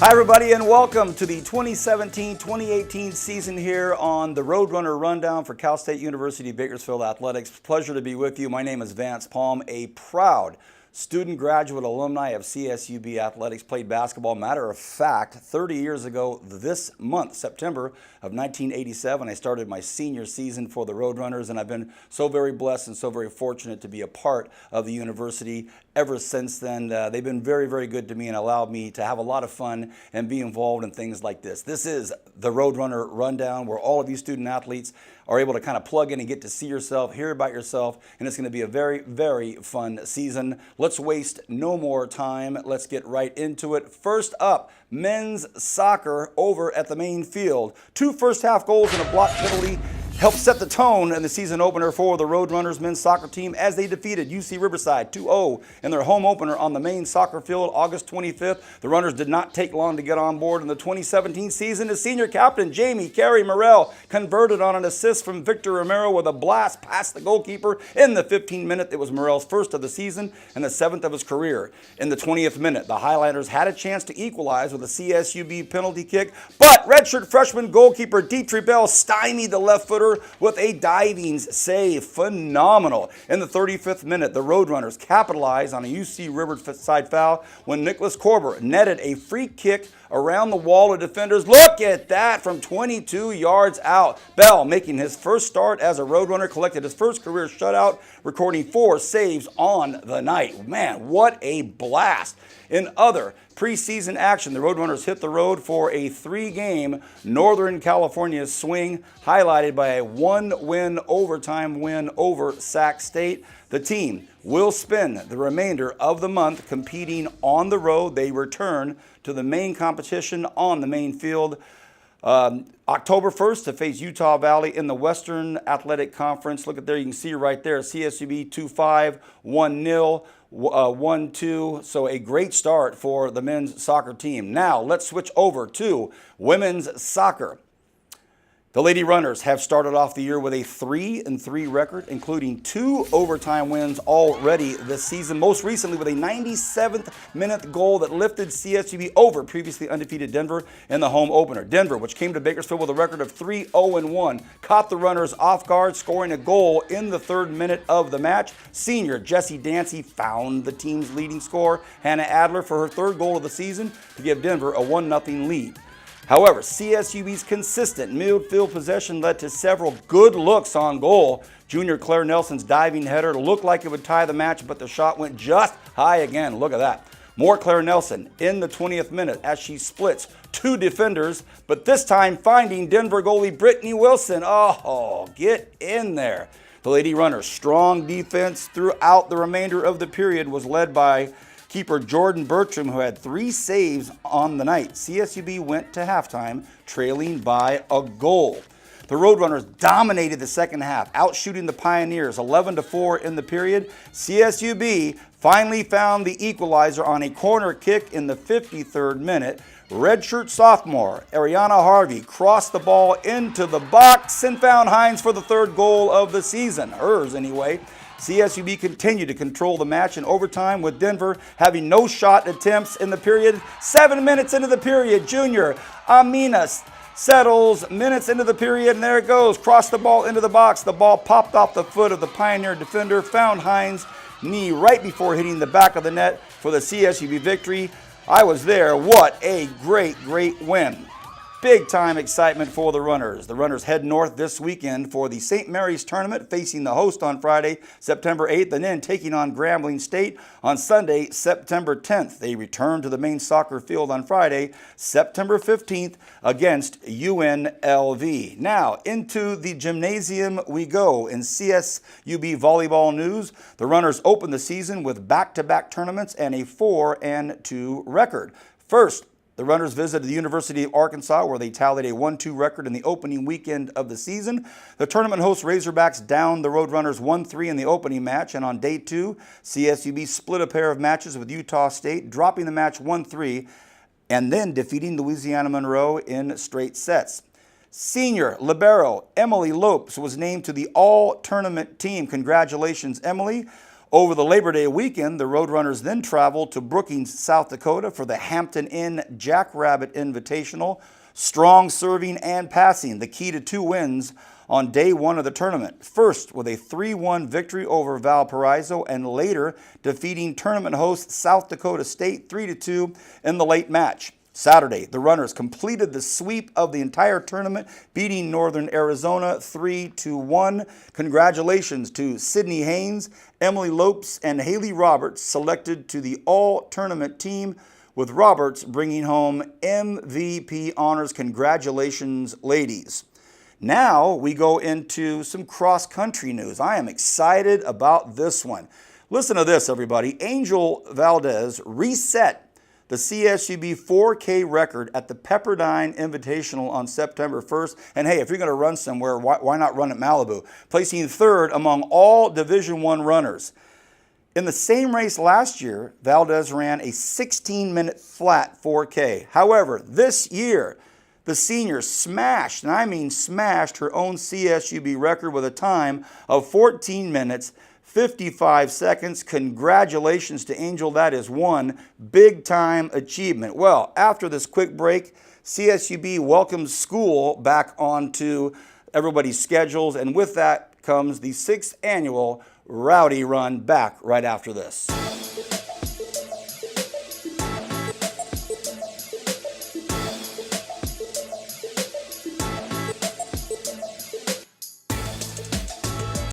Hi everybody and welcome to the 2017-2018 season here on the Roadrunner Rundown for Cal State University Bakersfield Athletics. Pleasure to be with you. My name is Vance Palm, a proud student graduate alumni of CSUB Athletics, played basketball. Matter of fact, 30 years ago this month, September of 1987, I started my senior season for the Roadrunners, and I've been so very blessed and so very fortunate to be a part of the university ever since then. They've been very, very good to me and allowed me to have a lot of fun and be involved in things like this. This is the Roadrunner Rundown, where all of you student athletes are able to kind of plug in and get to see yourself, hear about yourself, and it's going to be a very, very fun season. Let's waste no more time. Let's get right into it. First up, men's soccer over at the main field. 2 first-half goals and a blocked penalty helped set the tone in the season opener for the Roadrunners men's soccer team as they defeated UC Riverside 2-0 in their home opener on the main soccer field August 25th. The Runners did not take long to get on board in the 2017 season as senior captain Jamie Carey Morrell converted on an assist from Victor Romero with a blast past the goalkeeper in the 15th minute. It was Morrell's first of the season and the 7th of his career. In the 20th minute, the Highlanders had a chance to equalize with a CSUB penalty kick, but redshirt freshman goalkeeper Dietrich Bell stymied the left footer with a diving save. Phenomenal. In the 35th minute, the Roadrunners capitalized on a UC Riverside foul when Nicholas Korber netted a free kick around the wall of defenders. Look at that from 22 yards out. Bell, making his first start as a Roadrunner, collected his first career shutout, recording 4 saves on the night. Man, what a blast. In other preseason action, the Roadrunners hit the road for a 3-game Northern California swing, highlighted by a 1-win overtime win over Sac State. The team will spend the remainder of the month competing on the road. They return to the main competition on the main field October 1st to face Utah Valley in the Western Athletic Conference. Look at there, you can see right there, CSUB 2-5, 1-0. 1-2, so a great start for the men's soccer team. Now let's switch over to women's soccer. The Lady Runners have started off the year with a 3-3 record, including 2 overtime wins already this season, most recently with a 97th minute goal that lifted CSUB over previously undefeated Denver in the home opener. Denver, which came to Bakersfield with a record of 3-0-1, caught the Runners off guard, scoring a goal in the 3rd minute of the match. Senior Jessie Dancy found the team's leading scorer, Hannah Adler, for her 3rd goal of the season to give Denver a 1-0 lead. However, CSUB's consistent midfield possession led to several good looks on goal. Junior Claire Nelson's diving header looked like it would tie the match, but the shot went just high again. Look at that. More Claire Nelson in the 20th minute as she splits 2 defenders, but this time finding Denver goalie Brittany Wilson. Oh, get in there. The Lady Runners' strong defense throughout the remainder of the period was led by keeper Jordan Bertram, who had 3 saves on the night. CSUB went to halftime trailing by a goal. The Roadrunners dominated the second half, outshooting the Pioneers 11-4 in the period. CSUB finally found the equalizer on a corner kick in the 53rd minute. Redshirt sophomore Ariana Harvey crossed the ball into the box and found Hines for the 3rd goal of the season, hers anyway. CSUB continued to control the match in overtime, with Denver having no shot attempts in the period. 7 minutes into the period, junior Amina settles minutes into the period, and there it goes. Crossed the ball into the box. The ball popped off the foot of the Pioneer defender, found Hines' knee right before hitting the back of the net for the CSUB victory. I was there. What a great, great win. Big time excitement for the Runners. The Runners head north this weekend for the St. Mary's tournament, facing the host on Friday, September 8th, and then taking on Grambling State on Sunday, September 10th. They return to the main soccer field on Friday, September 15th, against UNLV. Now, into the gymnasium we go. In CSUB volleyball news, the Runners open the season with back-to-back tournaments and a 4-2 record. First, the Runners visited the University of Arkansas, where they tallied a 1-2 record in the opening weekend of the season. The tournament host Razorbacks downed the Roadrunners 1-3 in the opening match, and on day 2, CSUB split a pair of matches with Utah State, dropping the match 1-3, and then defeating Louisiana Monroe in straight sets. Senior libero Emily Lopes was named to the all-tournament team. Congratulations, Emily. Over the Labor Day weekend, the Roadrunners then traveled to Brookings, South Dakota for the Hampton Inn Jackrabbit Invitational. Strong serving and passing, the key to 2 wins on day 1 of the tournament. First with a 3-1 victory over Valparaiso, and later defeating tournament host South Dakota State 3-2 in the late match. Saturday, the runners completed the sweep of the entire tournament, beating Northern Arizona 3-1. Congratulations to Sydney Haynes, Emily Lopes, and Haley Roberts, selected to the all-tournament team, with Roberts bringing home MVP honors. Congratulations, ladies. Now we go into some cross-country news. I am excited about this one. Listen to this, everybody. Angel Valdez reset the CSUB 4K record at the Pepperdine Invitational on September 1st. And hey, if you're going to run somewhere, why not run at Malibu? Placing 3rd among all Division I runners. In the same race last year, Valdez ran a 16-minute flat 4K. However, this year, the senior smashed, and I mean smashed, her own CSUB record with a time of 14 minutes, 55 seconds. Congratulations to Angel. That is one big-time achievement. Well, after this quick break, CSUB welcomes school back onto everybody's schedules, and with that comes the 6th annual Rowdy Run, back right after this.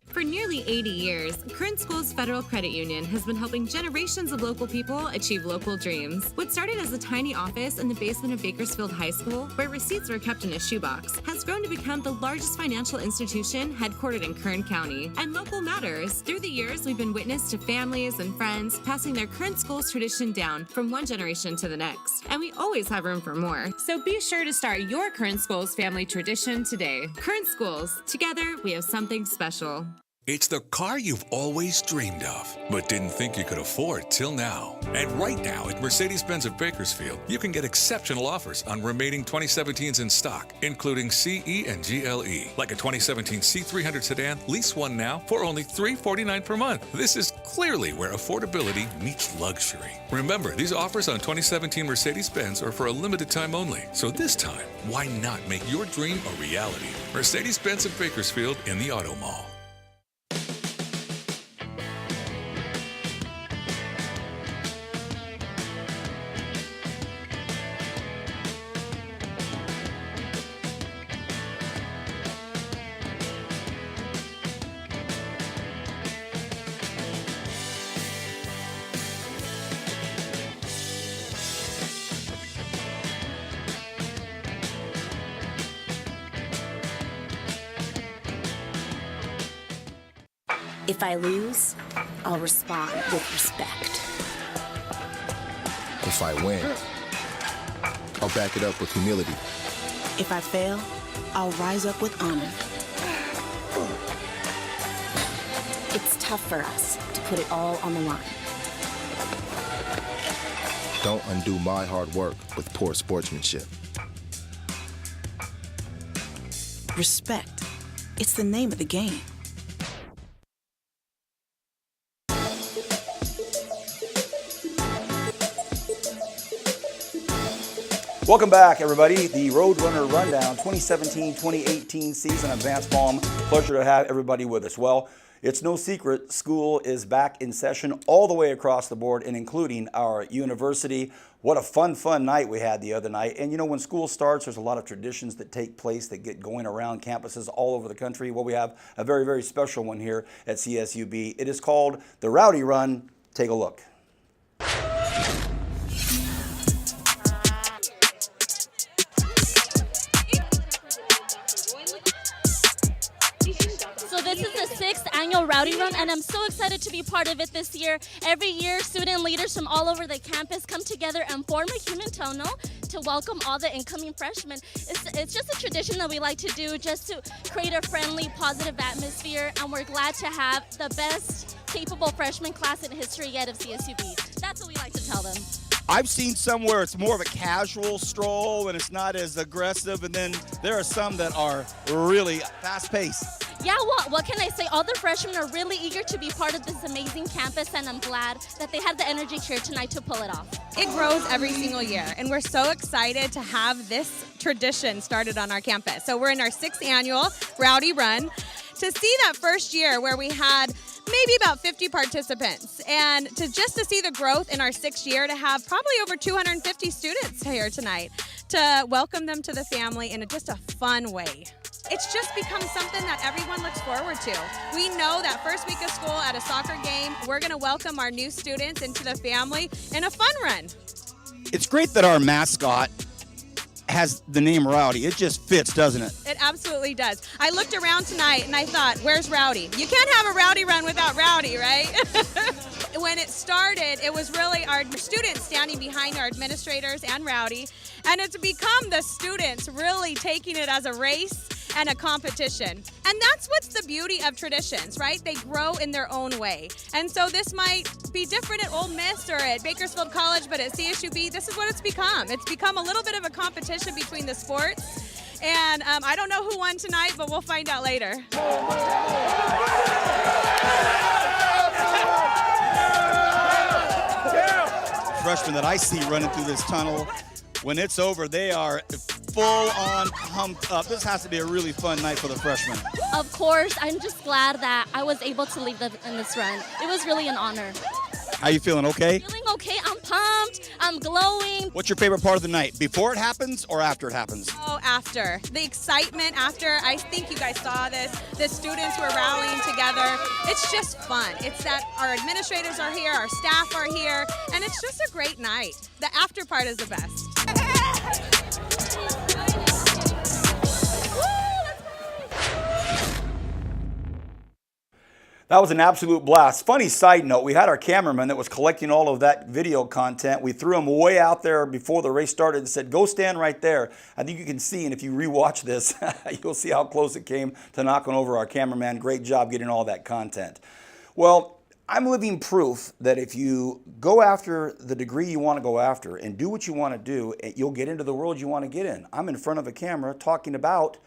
For nearly 80 years, Current Schools Federal Credit Union has been helping generations of local people achieve local dreams. What started as a tiny office in the basement of Bakersfield High School, where receipts were kept in a shoebox, has grown to become the largest financial institution headquartered in Kern County. And local matters. Through the years, we've been witness to families and friends passing their Current Schools tradition down from one generation to the next. And we always have room for more. So be sure to start your Current Schools family tradition today. Current Schools, together we have something special. It's the car you've always dreamed of, but didn't think you could afford till now. And right now at Mercedes-Benz of Bakersfield, you can get exceptional offers on remaining 2017s in stock, including CE and GLE. Like a 2017 C300 sedan, lease one now for only $349 per month. This is clearly where affordability meets luxury. Remember, these offers on 2017 Mercedes-Benz are for a limited time only. So this time, why not make your dream a reality? Mercedes-Benz of Bakersfield in the Auto Mall. If I lose, I'll respond with respect. If I win, I'll back it up with humility. If I fail, I'll rise up with honor. It's tough for us to put it all on the line. Don't undo my hard work with poor sportsmanship. Respect. It's the name of the game. Welcome back, everybody. The Roadrunner Rundown 2017-2018 season. I'm Vance Palm. Pleasure to have everybody with us. Well, it's no secret school is back in session all the way across the board, and including our university. What a fun night we had the other night. And you know, when school starts, there's a lot of traditions that take place that get going around campuses all over the country. Well, we have a very, very special one here at CSUB. It is called the Rowdy Run. Take a look. This is the 6th annual Rowdy Run, and I'm so excited to be part of it this year. Every year, student leaders from all over the campus come together and form a human tunnel to welcome all the incoming freshmen. It's just a tradition that we like to do just to create a friendly, positive atmosphere, and we're glad to have the best capable freshman class in history yet of CSUB. That's what we like to tell them. I've seen some where it's more of a casual stroll and it's not as aggressive, and then there are some that are really fast-paced. Yeah, what can I say? All the freshmen are really eager to be part of this amazing campus, and I'm glad that they had the energy here tonight to pull it off. It grows every single year, and we're so excited to have this tradition started on our campus. So we're in our 6th annual Rowdy Run. To see that first year where we had maybe about 50 participants, and to see the growth in our 6th year, to have probably over 250 students here tonight, to welcome them to the family in just a fun way. It's just become something that everyone looks forward to. We know that first week of school at a soccer game, we're going to welcome our new students into the family in a fun run. It's great that our mascot has the name Rowdy. It just fits, doesn't it? It absolutely does. I looked around tonight and I thought, where's Rowdy? You can't have a Rowdy Run without Rowdy, right? When it started, it was really our students standing behind our administrators and Rowdy, and it's become the students really taking it as a race and a competition. And that's what's the beauty of traditions, right? They grow in their own way. And so this might be different at Ole Miss or at Bakersfield College, but at CSUB, this is what it's become. It's become a little bit of a competition between the sports. And I don't know who won tonight, but we'll find out later. Freshmen that I see running through this tunnel, when it's over, they are full-on pumped up. This has to be a really fun night for the freshmen. Of course, I'm just glad that I was able to lead them in this run. It was really an honor. How you feeling, okay? Feeling okay, I'm pumped, I'm glowing. What's your favorite part of the night? Before it happens or after it happens? Oh, after. The excitement after. I think you guys saw this. The students were rallying together. It's just fun. It's that our administrators are here, our staff are here, and it's just a great night. The after part is the best. That was an absolute blast. Funny side note, we had our cameraman that was collecting all of that video content. We threw him way out there before the race started and said, go stand right there. I think you can see, and if you rewatch this, you'll see how close it came to knocking over our cameraman. Great job getting all that content. Well, I'm living proof that if you go after the degree you want to go after and do what you want to do, you'll get into the world you want to get in. I'm in front of a camera talking about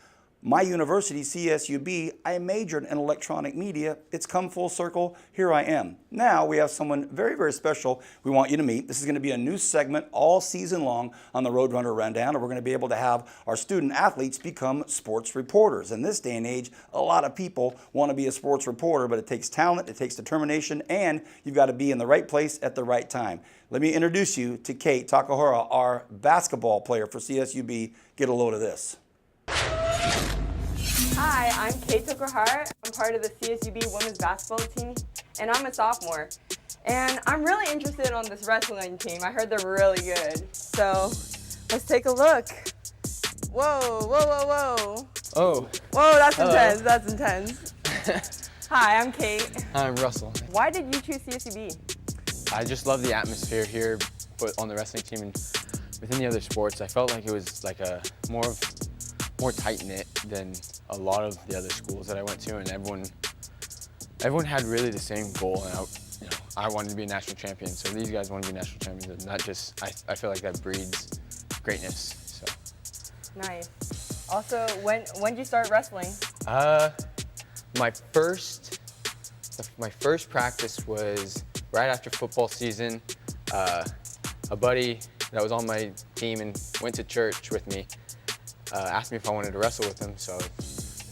my university, CSUB. I majored in electronic media. It's come full circle. Here I am. Now we have someone very, very special we want you to meet. This is going to be a new segment all season long on the Roadrunner Rundown, and we're going to be able to have our student athletes become sports reporters. In this day and age, a lot of people want to be a sports reporter, but it takes talent, it takes determination, and you've got to be in the right place at the right time. Let me introduce you to Kate Takahara, our basketball player for CSUB. Get a load of this. Hi, I'm Kate Takahara. I'm part of the CSUB women's basketball team, and I'm a sophomore. And I'm really interested on this wrestling team. I heard they're really good. So let's take a look. Whoa, whoa, whoa, whoa. Oh. Whoa, that's intense, that's intense. Hi, I'm Kate. I'm Russell. Why did you choose CSUB? I just love the atmosphere here on the wrestling team, and within the other sports, I felt like it was like a more tight-knit than a lot of the other schools that I went to, and everyone had really the same goal, and I wanted to be a national champion, so these guys want to be national champions, and that just, I feel like that breeds greatness, so. Nice. Also, when did you start wrestling? My first practice was right after football season. A buddy that was on my team and went to church with me asked me if I wanted to wrestle with him, so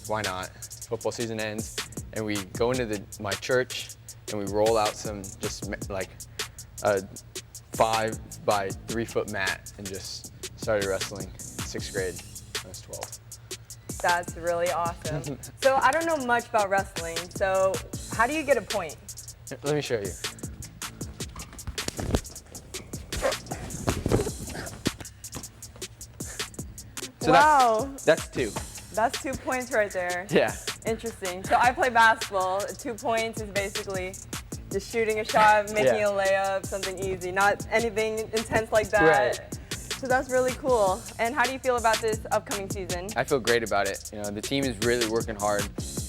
why not? Football season ends, and we go into my church, and we roll out some just like a 5 by 3 foot mat and just started wrestling in 6th grade. I was 12. That's really awesome. So I don't know much about wrestling, so how do you get a point? Let me show you. So wow. That's 2. That's 2 points right there. Yeah. Interesting. So I play basketball. 2 points is basically just shooting a shot, making a layup, something easy, not anything intense like that. Right. So that's really cool. And how do you feel about this upcoming season? I feel great about it. The team is really working hard.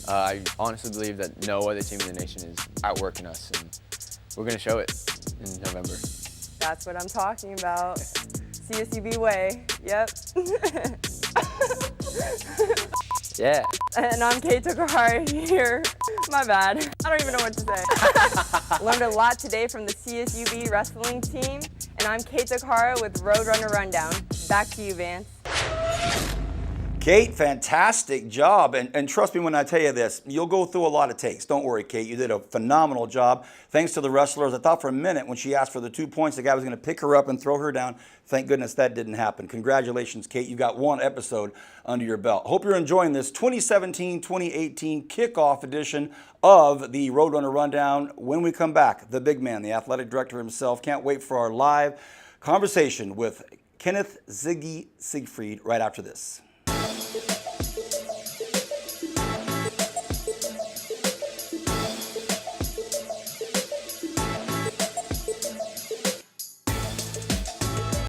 I honestly believe that no other team in the nation is outworking us, and we're going to show it in November. That's what I'm talking about. CSUB way. Yep. Yeah. And I'm Kate Takahara here. My bad. I don't even know what to say. Learned a lot today from the CSUB wrestling team. And I'm Kate Takahara with Roadrunner Rundown. Back to you, Vance. Kate, fantastic job. And trust me when I tell you this, you'll go through a lot of takes. Don't worry, Kate. You did a phenomenal job. Thanks to the wrestlers. I thought for a minute when she asked for the 2 points, the guy was going to pick her up and throw her down. Thank goodness that didn't happen. Congratulations, Kate. You got one episode under your belt. Hope you're enjoying this 2017-2018 kickoff edition of the Roadrunner Rundown. When we come back, the big man, the athletic director himself. Can't wait for our live conversation with Kenneth Ziggy Siegfried right after this.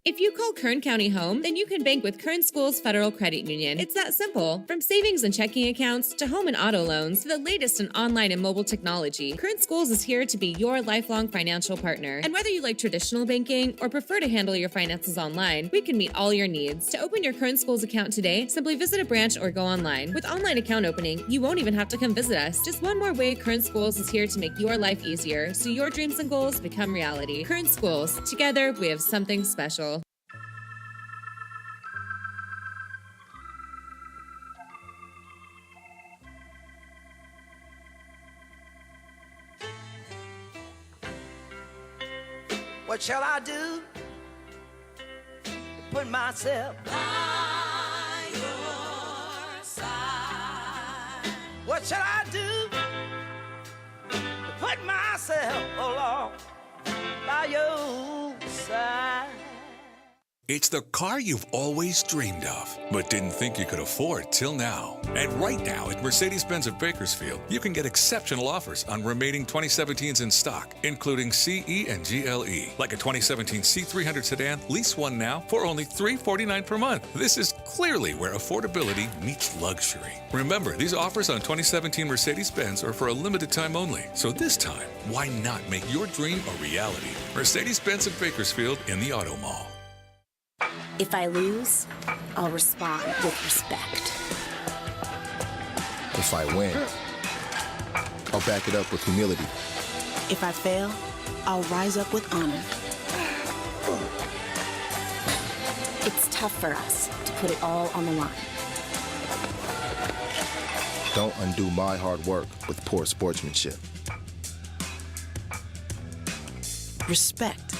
If you call Kern County home, then you can bank with Kern Schools Federal Credit Union. It's that simple. From savings and checking accounts to home and auto loans to the latest in online and mobile technology, Kern Schools is here to be your lifelong financial partner. And whether you like traditional banking or prefer to handle your finances online, we can meet all your needs. To open your Kern Schools account today, simply visit a branch or go online. With online account opening, you won't even have to come visit us. Just one more way Kern Schools is here to make your life easier so your dreams and goals become reality. Kern Schools. Together, we have something special. What shall I do to put myself by your side? What shall I do to put myself along by your side? It's the car you've always dreamed of, but didn't think you could afford till now. And right now at Mercedes-Benz of Bakersfield, you can get exceptional offers on remaining 2017s in stock, including CE and GLE. Like a 2017 C300 sedan, lease one now for only $349 per month. This is clearly where affordability meets luxury. Remember, these offers on 2017 Mercedes-Benz are for a limited time only. So this time, why not make your dream a reality? Mercedes-Benz of Bakersfield in the Auto Mall. If I lose, I'll respond with respect. If I win, I'll back it up with humility. If I fail, I'll rise up with honor. It's tough for us to put it all on the line. Don't undo my hard work with poor sportsmanship. Respect.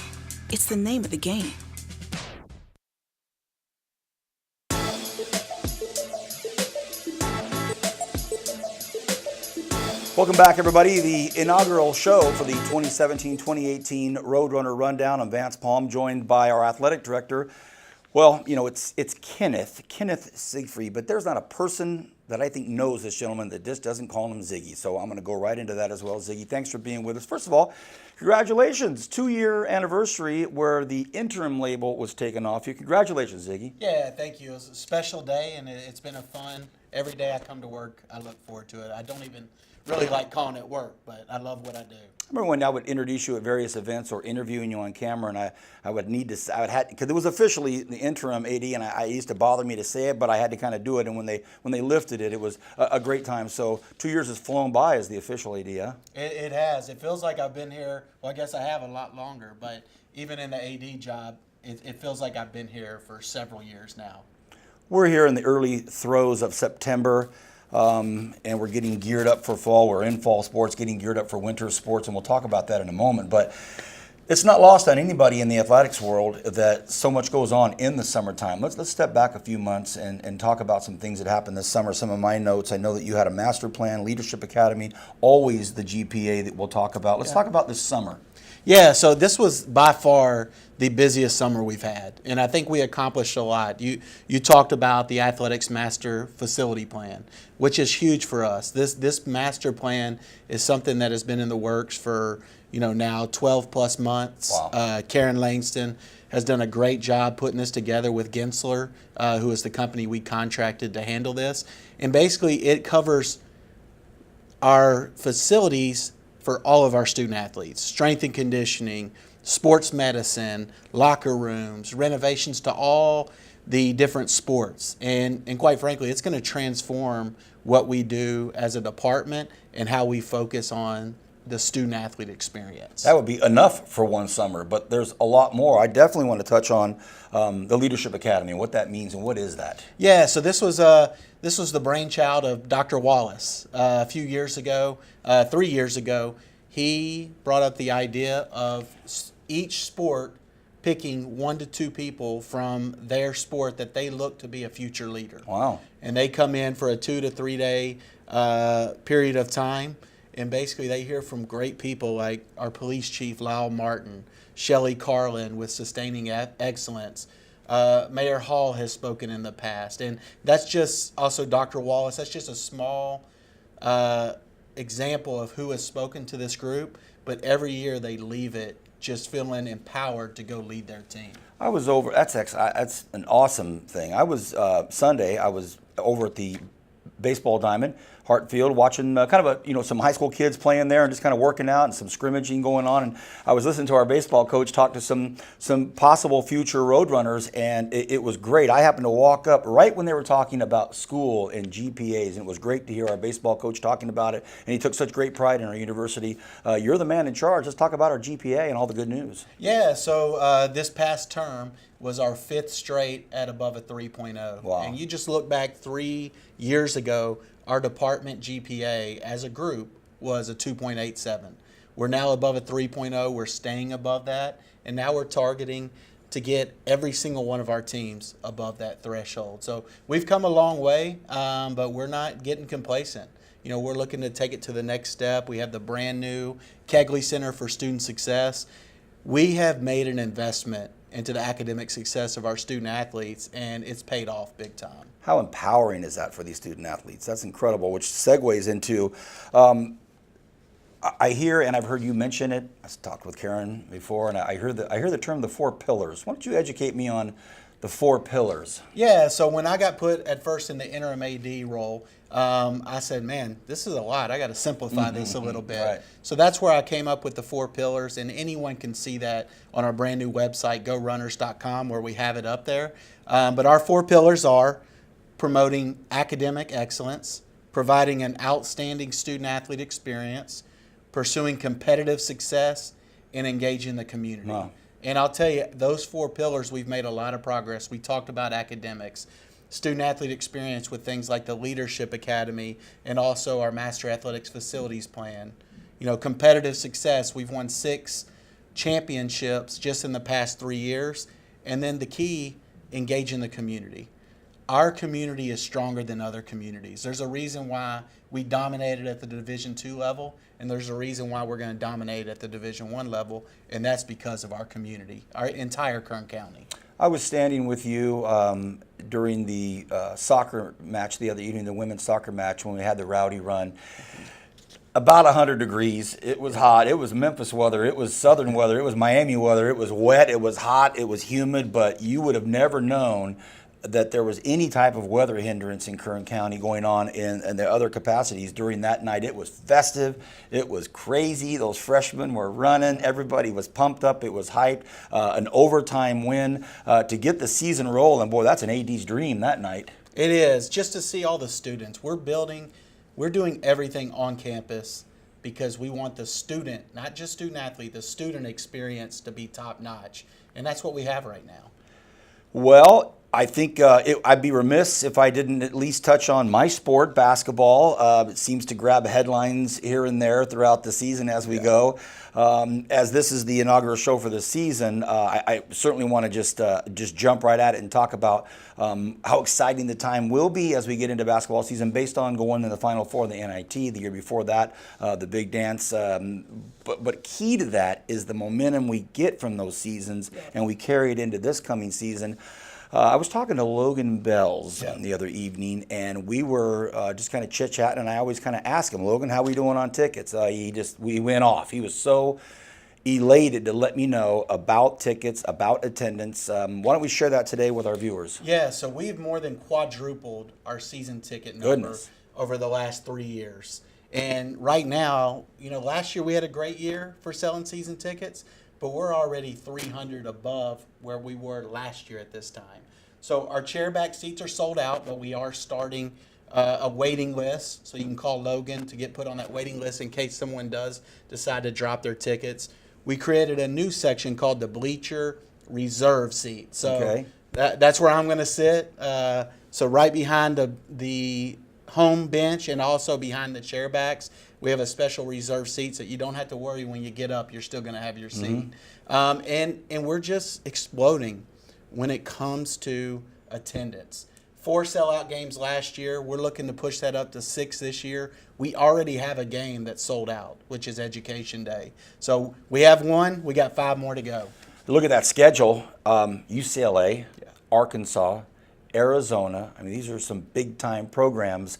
It's the name of the game. Welcome back, everybody. The inaugural show for the 2017-2018 Roadrunner Rundown. I'm Vance Palm, joined by our athletic director. Well, you know, it's Kenneth Siegfried, but there's not a person that I think knows this gentleman that just doesn't call him Ziggy. So I'm going to go right into that as well. Ziggy, thanks for being with us. First of all, congratulations. 2-year anniversary where the interim label was taken off you. Congratulations, Ziggy. Yeah, thank you. It was a special day, and it's been a fun. Every day I come to work, I look forward to it. I don't even really like calling it work, but I love what I do. I remember when I would introduce you at various events or interviewing you on camera, and I would have because it was officially the interim AD, and I used to bother me to say it, but I had to kind of do it. And when they lifted it, it was a great time. So 2 years has flown by as the official AD, huh? It has. It feels like I've been here. Well, I guess I have a lot longer, but even in the AD job, it feels like I've been here for several years now. We're here in the early throes of September. And we're getting geared up for fall. We're in fall sports, getting geared up for winter sports, and we'll talk about that in a moment. But it's not lost on anybody in the athletics world that so much goes on in the summertime. Let's step back a few months and talk about some things that happened this summer. Some of my notes, I know that you had a master plan, Leadership Academy, always the GPA that we'll talk about. Let's talk about this summer. Yeah, so this was by far the busiest summer we've had, and I think we accomplished a lot. You talked about the Athletics Master Facility Plan, which is huge for us. This master plan is something that has been in the works for now 12 plus months. Wow. Karen Langston has done a great job putting this together with Gensler, who is the company we contracted to handle this, and basically it covers our facilities for all of our student athletes: strength and conditioning, sports medicine, locker rooms, renovations to all the different sports. And quite frankly, it's going to transform what we do as a department and how we focus on the student-athlete experience. That would be enough for one summer, but there's a lot more. I definitely want to touch on the Leadership Academy and what that means and what is that? Yeah, so this was the brainchild of Dr. Wallace a few years ago, 3 years ago. He brought up the idea of each sport picking 1 to 2 people from their sport that they look to be a future leader. Wow. And they come in for a 2 to 3 day period of time. And basically they hear from great people like our police chief, Lyle Martin, Shelley Carlin with Sustaining Excellence. Mayor Hall has spoken in the past. And that's just also Dr. Wallace. That's just a small example of who has spoken to this group. But every year they leave it just feeling empowered to go lead their team. I was over, that's an awesome thing. I was, Sunday, I was over at the baseball diamond, Hartfield, watching kind of some high school kids playing there and just kind of working out and some scrimmaging going on. And I was listening to our baseball coach talk to some possible future Roadrunners, and it was great. I happened to walk up right when they were talking about school and GPAs, and it was great to hear our baseball coach talking about it. And he took such great pride in our university. You're the man in charge. Let's talk about our GPA and all the good news. Yeah, so this past term was our 5th straight at above a 3.0. Wow. And you just look back 3 years ago, our department GPA as a group was a 2.87. We're now above a 3.0. We're staying above that. And now we're targeting to get every single one of our teams above that threshold. So we've come a long way, but we're not getting complacent. You know, we're looking to take it to the next step. We have the brand new Kegley Center for Student Success. We have made an investment into the academic success of our student athletes, and it's paid off big time. How empowering is that for these student athletes? That's incredible, which segues into, I hear, and I've heard you mention it, I talked with Karen before, and I hear the term the 4 pillars. Why don't you educate me on the 4 pillars? Yeah, so when I got put at first in the interim AD role, I said, man, this is a lot. I got to simplify this a little bit. Right. So that's where I came up with the 4 pillars, and anyone can see that on our brand new website, gorunners.com, where we have it up there. But our 4 pillars are promoting academic excellence, providing an outstanding student-athlete experience, pursuing competitive success, and engaging the community. Wow. And I'll tell you, those 4 pillars, we've made a lot of progress. We talked about academics, student-athlete experience with things like the Leadership Academy and also our Master Athletics Facilities Plan. You know, competitive success, we've won 6 championships just in the past 3 years. And then the key, engaging the community. Our community is stronger than other communities. There's a reason why we dominated at the Division II level, and there's a reason why we're going to dominate at the Division I level, and that's because of our community, our entire Kern County. I was standing with you during the soccer match the other evening, the women's soccer match, when we had the Rowdy Run. About 100 degrees. It was hot. It was Memphis weather. It was southern weather. It was Miami weather. It was wet. It was hot. It was humid. But you would have never known that there was any type of weather hindrance in Kern County going on in the other capacities during that night. It was festive. It was crazy. Those freshmen were running. Everybody was pumped up. It was hyped. An overtime win to get the season rolling. Boy, that's an AD's dream that night. It is. Just to see all the students. We're doing everything on campus because we want the student, not just student athlete, the student experience to be top notch. And that's what we have right now. Well, I think I'd be remiss if I didn't at least touch on my sport, basketball. It seems to grab headlines here and there throughout the season as we go. As this is the inaugural show for the season, I certainly want to just jump right at it and talk about how exciting the time will be as we get into basketball season based on going in the Final Four of the NIT, the year before that, the big dance. But key to that is the momentum we get from those seasons, and we carry it into this coming season. I was talking to Logan Bells the other evening, and we were just kind of chit-chatting, and I always kind of ask him, Logan, how we doing on tickets? We went off. He was so elated to let me know about tickets, about attendance. Why don't we share that today with our viewers? Yeah, so we've more than quadrupled our season ticket number over the last 3 years. And right now, you know, last year we had a great year for selling season tickets, but we're already 300 above where we were last year at this time. So our chairback seats are sold out, but we are starting a waiting list. So you can call Logan to get put on that waiting list in case someone does decide to drop their tickets. We created a new section called the Bleacher Reserve Seat. So that's where I'm going to sit. So right behind the home bench and also behind the chairbacks, we have a special reserve seat so you don't have to worry when you get up, you're still going to have your seat. And we're just exploding when it comes to attendance. 4 sellout games last year. We're looking to push that up to 6 this year. We already have a game that's sold out, which is Education Day. So we have 1. We got 5 more to go. Look at that schedule. UCLA, Arkansas, Arizona. I mean, these are some big-time programs.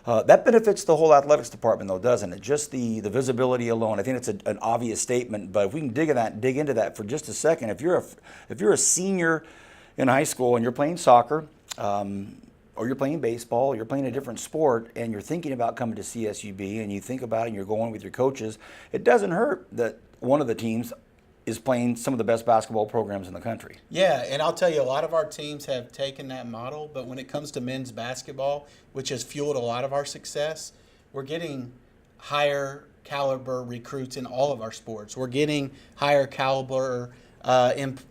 That benefits the whole athletics department, though, doesn't it? Just the visibility alone. I think it's an obvious statement, but if we can dig into that for just a second, if you're a senior in high school and you're playing soccer, or you're playing baseball, or you're playing a different sport, and you're thinking about coming to CSUB, and you think about it, and you're going with your coaches, it doesn't hurt that one of the teams is playing some of the best basketball programs in the country. Yeah, and I'll tell you, a lot of our teams have taken that model, but when it comes to men's basketball, which has fueled a lot of our success, we're getting higher caliber recruits in all of our sports. We're getting higher caliber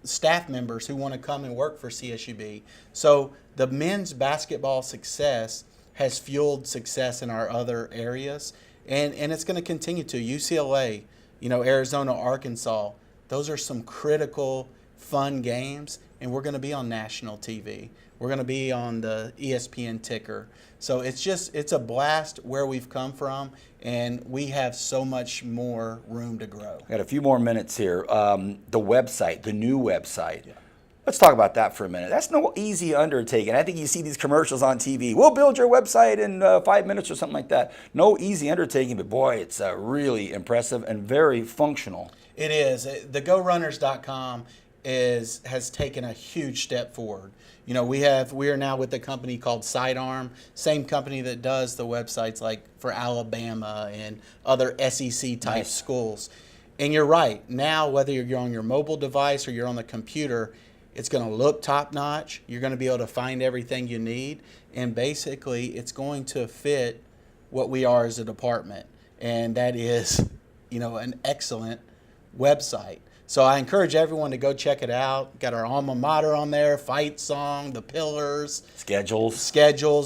staff members who want to come and work for CSUB. So the men's basketball success has fueled success in our other areas, and it's going to continue to. UCLA, Arizona, Arkansas, those are some critical, fun games, and we're going to be on national TV. We're going to be on the ESPN ticker. So it's a blast where we've come from, and we have so much more room to grow. Got a few more minutes here. The website, the new website. Yeah. Let's talk about that for a minute. That's no easy undertaking. I think you see these commercials on TV. We'll build your website in 5 minutes or something like that. No easy undertaking, but boy, it's really impressive and very functional. It is. The GoRunners.com has taken a huge step forward. We are now with a company called Sidearm, same company that does the websites like for Alabama and other SEC type schools. And you're right. Now, whether you're on your mobile device or you're on the computer, it's going to look top notch. You're going to be able to find everything you need, and basically, it's going to fit what we are as a department, and that is, an excellent website. So I encourage everyone to go check it out. Got our alma mater on there, fight song, the pillars, schedules,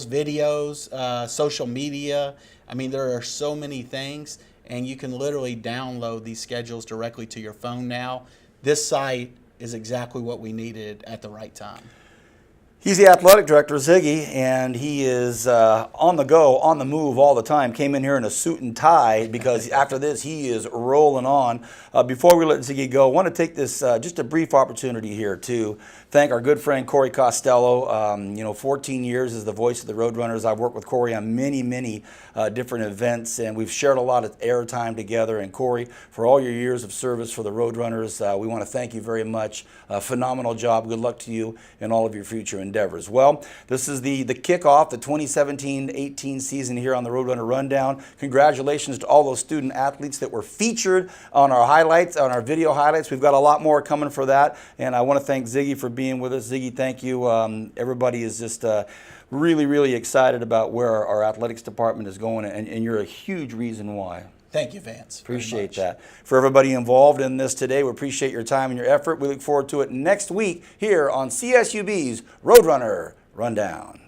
videos, social media. I mean, there are so many things, and you can literally download these schedules directly to your phone now. This site is exactly what we needed at the right time. He's the athletic director, Ziggy, and he is on the go, on the move all the time. Came in here in a suit and tie because after this he is rolling on. Before we let Ziggy go, I want to take this just a brief opportunity here to thank our good friend Corey Costello. 14 years as the voice of the Roadrunners. I've worked with Corey on many different events, and we've shared a lot of airtime together. And Corey, for all your years of service for the Roadrunners, we want to thank you very much. Phenomenal job. Good luck to you in all of your future endeavors. Well, this is the kickoff, the 2017-18 season here on the Roadrunner Rundown. Congratulations to all those student athletes that were featured on our highlights, on our video highlights. We've got a lot more coming for that, and I want to thank Ziggy for being with us. Ziggy, thank you. Everybody is just really excited about where our athletics department is going, and you're a huge reason why. Thank you, Vance. Appreciate that. For everybody involved in this today, we appreciate your time and your effort. We look forward to it next week here on CSUB's Roadrunner Rundown.